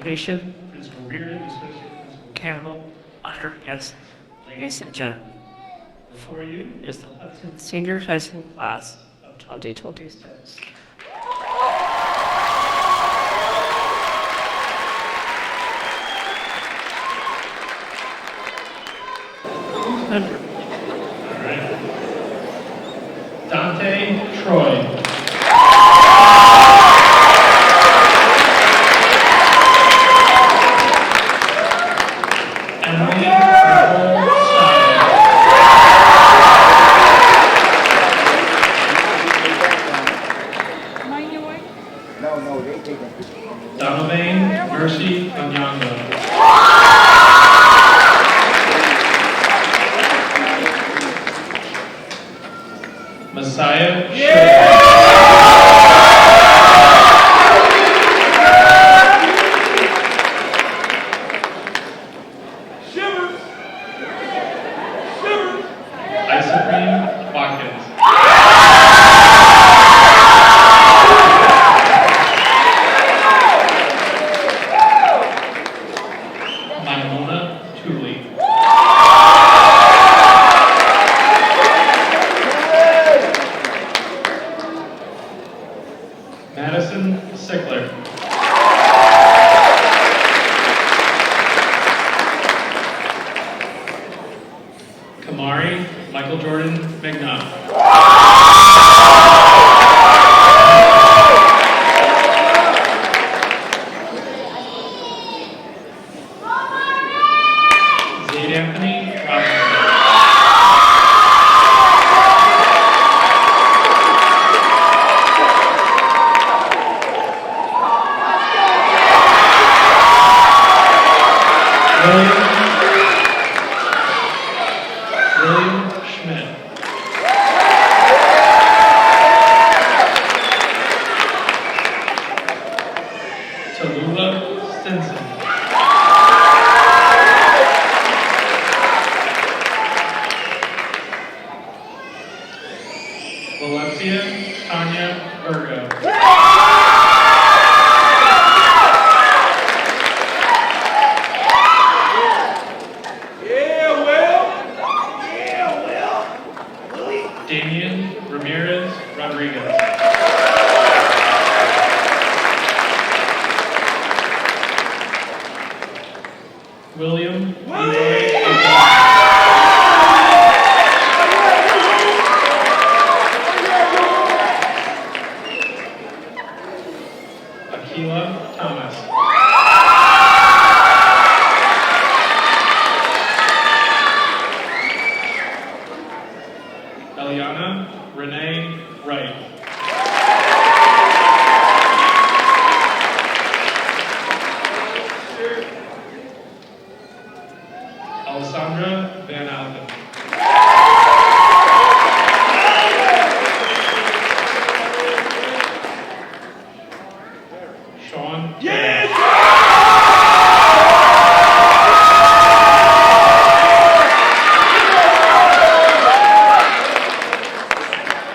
graduation, Principal Reardon, Associate Principal Campbell, Usher, yes, ladies and gentlemen. Before you is the Hudson Senior High School class of 2026. Dante Troy. Emily Nicole Stein. No, they take it. Donovan Mercy Onyango. Messiah Isoprene Watkins. Maimona Tooley. Madison Sickler. Kamari Michael Jordan McNutt. Zade Anthony Robinson. William Schmidt. Tallulah Stinson. Valencia Tanya Virgo. Damian Ramirez Rodriguez. William Leroy O'Connor. Akila Thomas. Eliana Renee Wright. Alessandra Van Alden. Sean.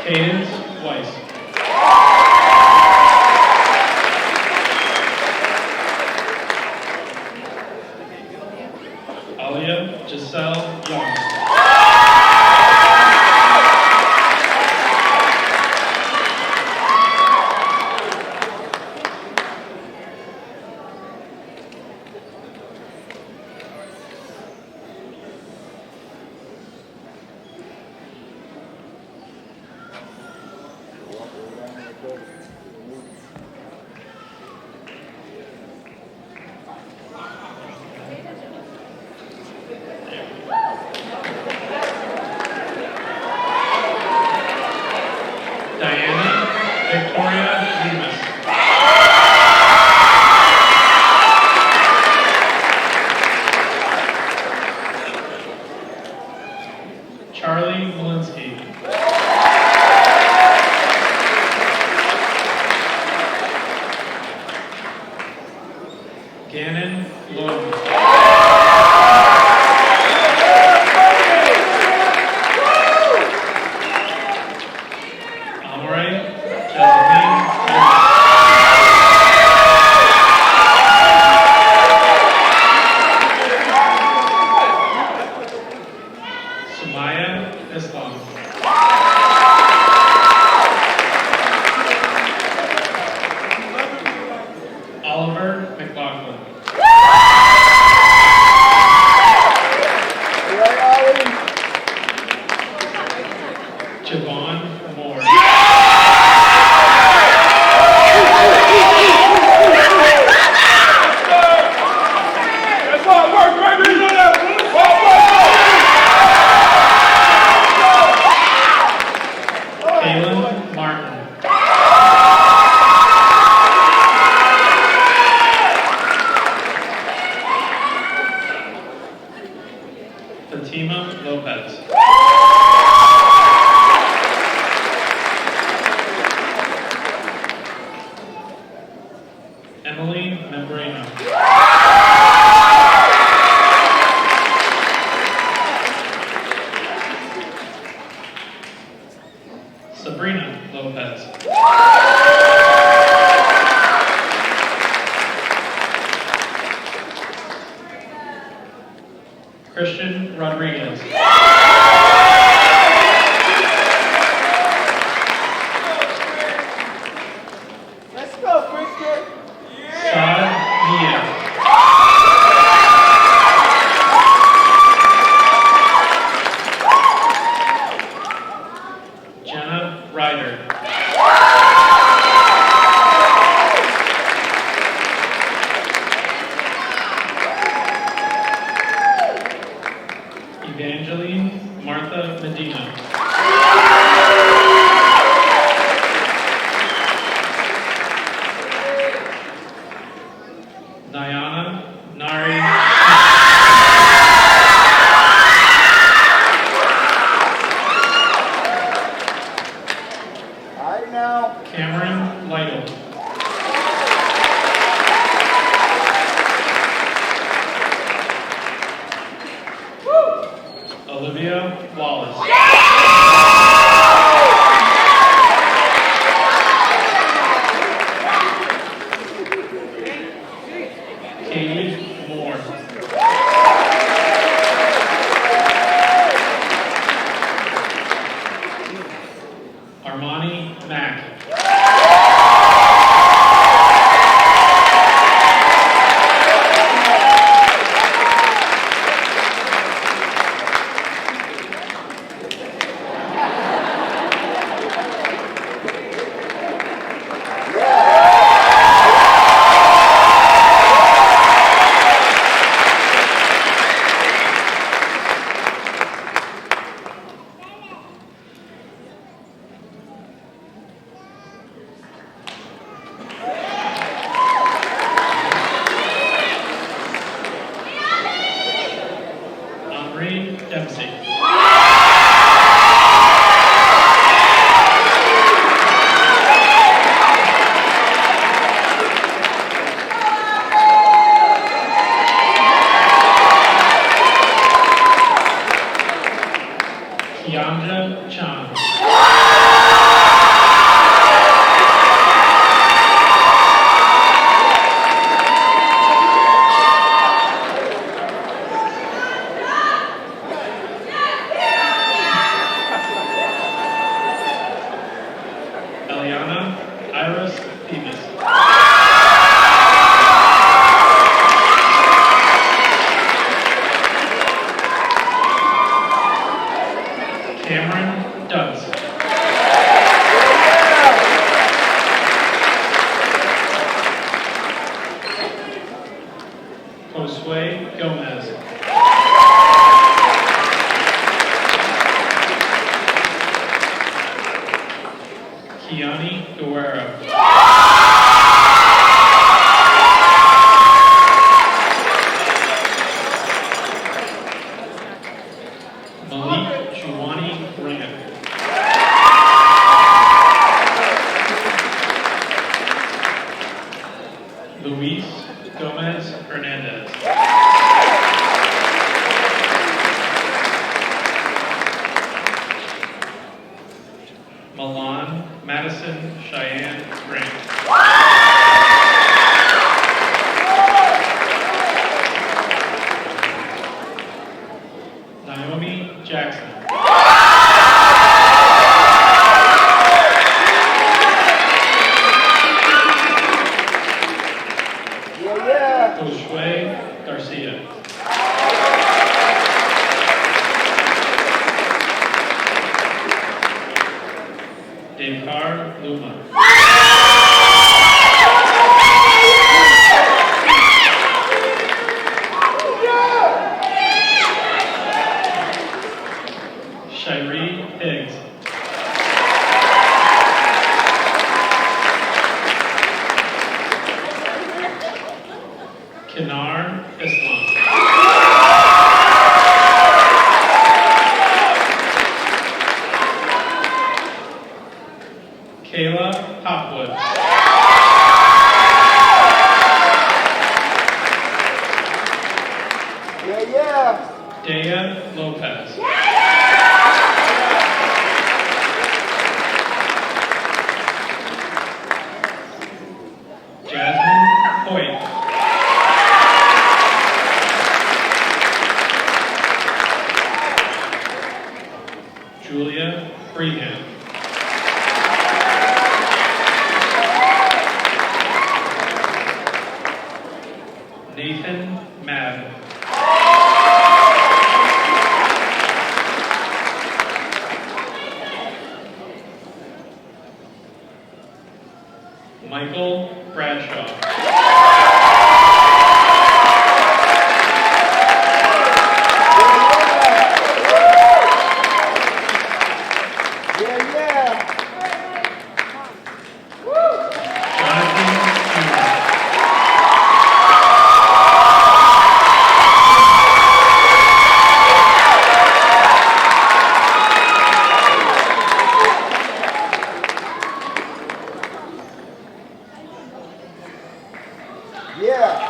Cadence Weiss. Alia Giselle Young. Diana Victoria Lemus. Charlie Malinsky. Gannon Lloyd. Amore Jasmine. Luna Lopez. Emily Membrano. Sabrina Lopez. Christian Rodriguez. Let's go, Christian. Saad Mia. Jenna Ryder. Evangeline Martha Medina. Diana Nari. All right now. Cameron Lytle. Olivia Wallace. Katie Moore. Armani Mack. Henri Dempsey. Kianja Chan. Eliana Iris Phoebus. Cameron Dutz. Josue Gomez. Kiani Guerrero. Malik Juwani Grant. Luis Gomez Hernandez. Milan Madison Cheyenne Grant. Naomi Jackson. Josué Garcia. Devkar Luma. Shiree Higgs. Kinar Islam. yeah. Dea Lopez. Jasmine Hoyt. Julia Freeham. Nathan Madden. Michael Bradshaw. Yeah, yeah. Jonathan Jr. Yeah.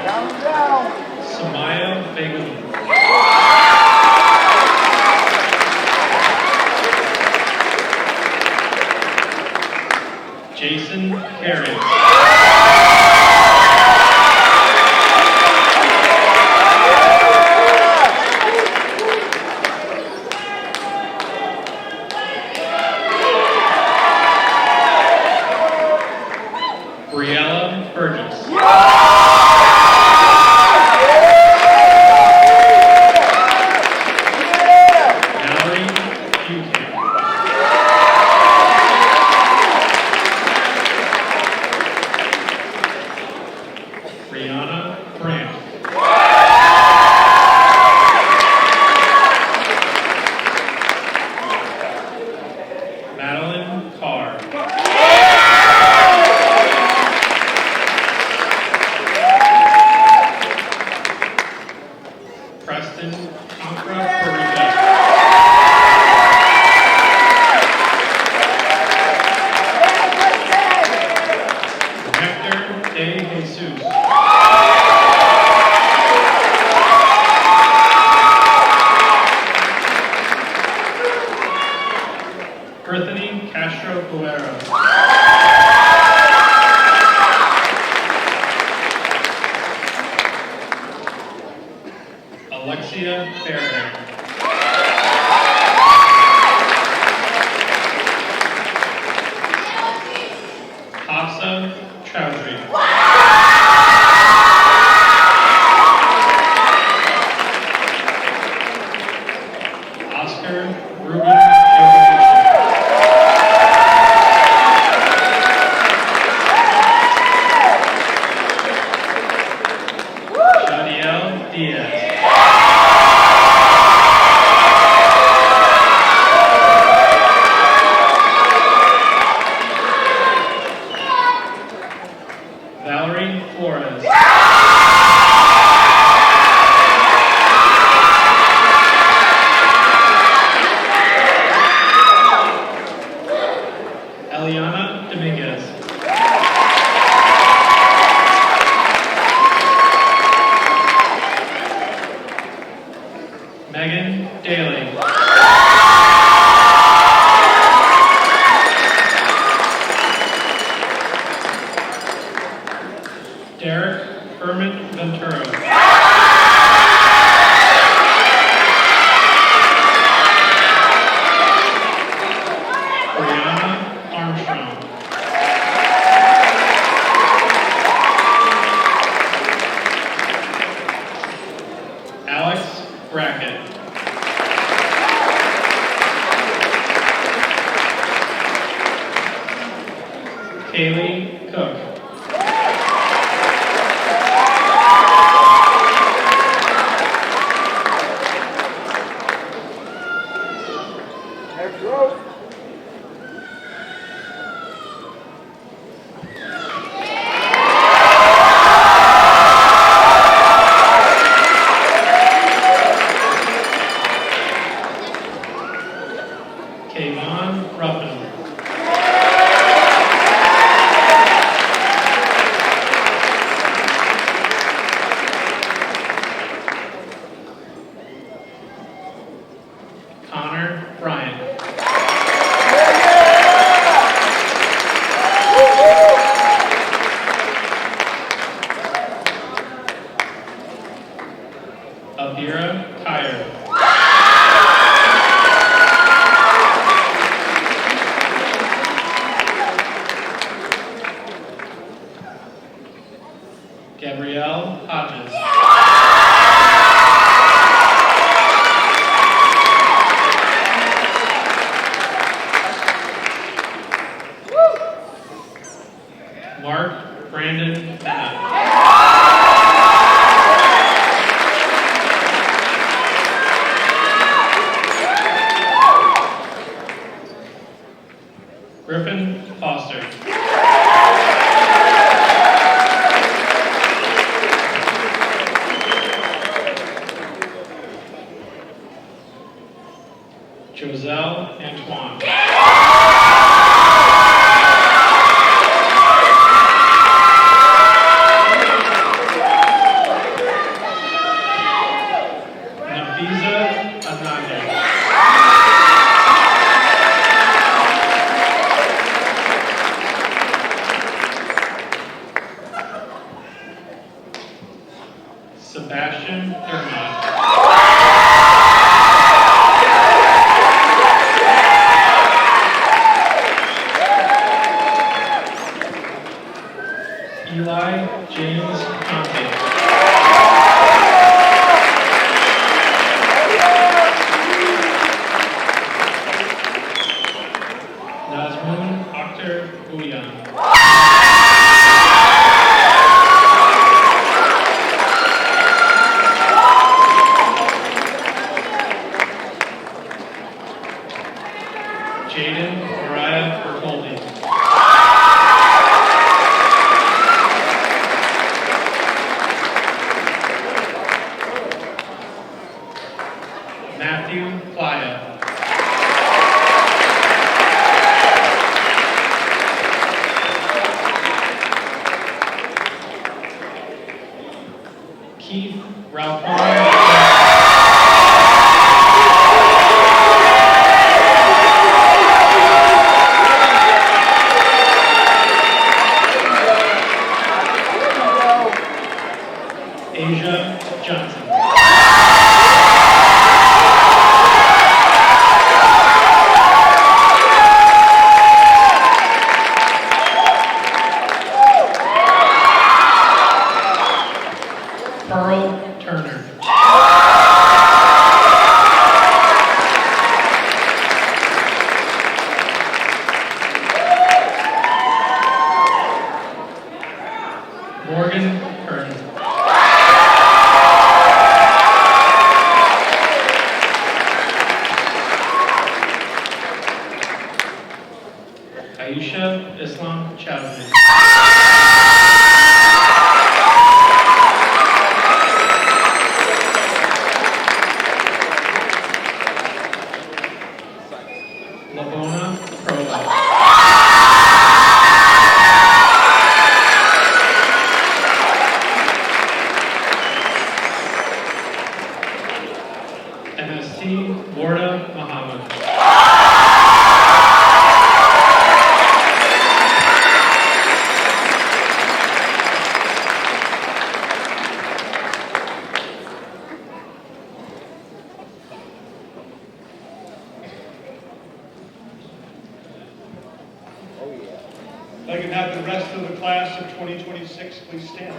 Down, down. Samaya Begum. Jason Carey. Briella Burgess. Mallory Buchanan. Brianna Brandt. Madeline Carr. Preston Ankra Parika. Hector De Jesus. Brittany Castro Guerrero. Alexia Fairhair. Hafsa Chowdhury. Oscar Ruben Yokovich. Shadiel Diaz. Valerie Flores. Kaylee Cook. Next row. Kayvon Ruffin. Connor Bryant. Abira Kyer. Gabrielle Hodges. Mark Brandon Bennett. Griffin Foster. Joselle Antoine. Nafiza Anande. Sebastian Dermott. Eli James Conte. Nazmoon Akhtar Bhuyan. Jaden Mariah Bertoldi. Matthew Playa. Keith Ralphon. Asia Johnson. Pearl Turner. Morgan Kern. Aisha Islam Chowdhury. Lavona Provo. MST Warda Muhammad. If I can have the rest of the class of 2026 please stand.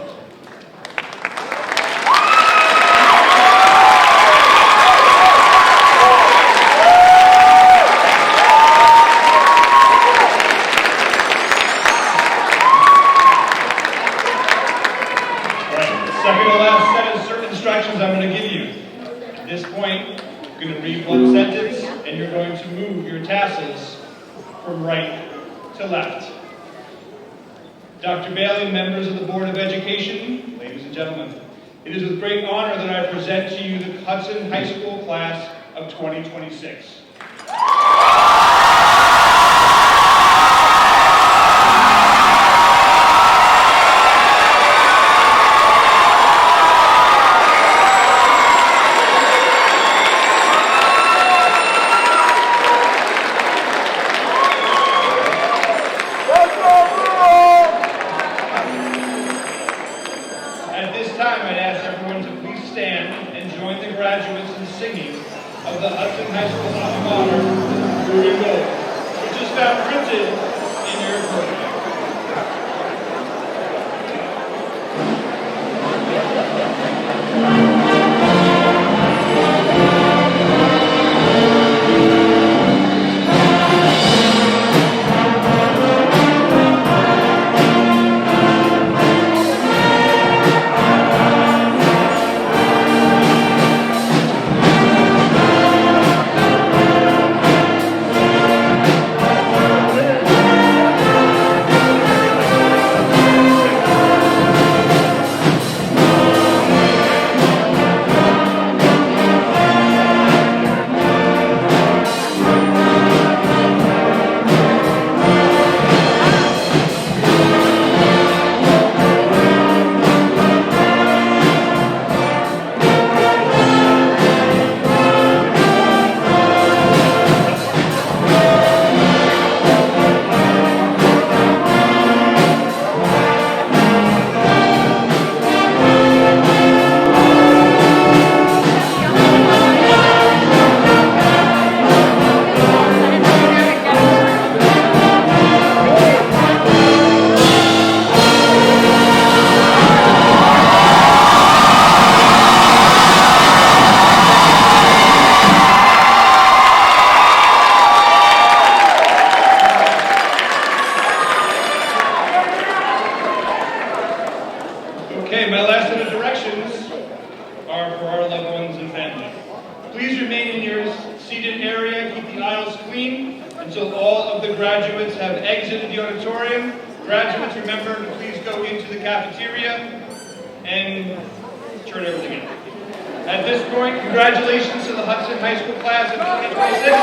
you're going to move your tassels from right to left. Dr. Bailey, members of the Board of Education, ladies and gentlemen, it is with great honor that I present to you the Hudson High School class of 2026. At this time, I'd ask everyone to please stand and join the graduates in singing of the Hudson High School alma mater, Here We Go, which is found printed in your program. Okay, my last set of directions are for our loved ones and family. Please remain in your seated area, keep the aisles clean until all of the graduates have exited the auditorium. Graduates, remember to please go into the cafeteria and turn everything in. At this point, congratulations to the Hudson High School class of 2026.